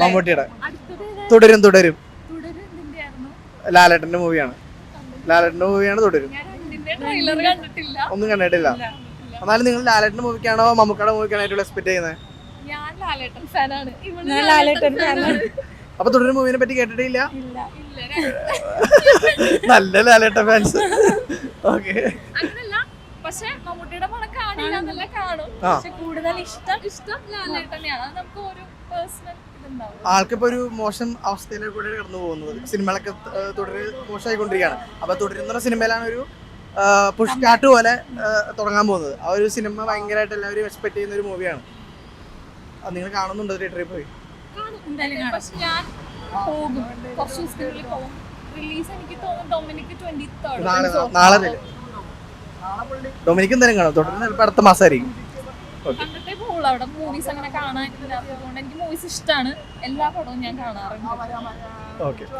മമ്മൂട്ടിയുടെ തുടരും തുടരും ലാലേട്ടന്റെ മൂവിയാണ് തുടരും. ഒന്നും കണ്ടിട്ടില്ല. എന്നാലും നിങ്ങൾ ലാലേട്ടന്റെ മൂവിക്കാണോ മമ്മൂക്കയുടെ മൂവിക്കാണോ ഏറ്റവും എക്സ്പെക്ട് ചെയ്യുന്നത്? അപ്പൊ തുടരും മൂവിനെ പറ്റി കേട്ടിട്ടില്ല. നല്ല ലാലേട്ടൻ ഫാൻസ്. ഓക്കെ. പക്ഷെ മമ്മൂട്ടിയുടെ പടം കാണില്ല എന്നല്ല, കാണും. പക്ഷെ കൂടുതൽ ഇഷ്ടം ലാലേട്ടനെയാണ്. അത് നമുക്ക് ഒരു പേഴ്സണൽ ഇതുണ്ടാവും. ആൾക്കിപ്പോ ഒരു മോശം അവസ്ഥയിലേക്ക് കൂടെ കടന്നു പോകുന്നത്. സിനിമകളൊക്കെ മോശമായിക്കൊണ്ടിരിക്കുകയാണ്. അപ്പൊ തുടരുന്ന സിനിമയിലാണ് ഒരു പുഷ്കാട്ട് പോലെ തുടങ്ങാൻ പോകുന്നത്. ആ ഒരു സിനിമ ഭയങ്കരമായിട്ട് എല്ലാവരും എക്സ്പെക്ട് ചെയ്യുന്ന ഒരു മൂവിയാണ്. അത് നിങ്ങൾ കാണുന്നുണ്ടോ തിയേറ്ററിൽ പോയി? പക്ഷെ ഞാൻ പോകും, കുറച്ച് ദിവസത്തിനുള്ളിൽ പോകും. റിലീസ് എനിക്ക് തോന്നുന്നു ഡൊമിനിക് 23rd. നാളെ ഡൊമിനിക് എന്തായാലും കാണും. തുടർന്ന് ചിലപ്പോൾ അടുത്ത മാസമായിരിക്കും. കണ്ടിട്ടേ പോകുള്ളൂ. അവിടെ മൂവീസ് അങ്ങനെ കാണാനില്ലാത്തതുകൊണ്ട് എനിക്ക് മൂവീസ് ഇഷ്ടമാണ്. എല്ലാ പടവും ഞാൻ കാണാറുണ്ട്. ഓക്കെ.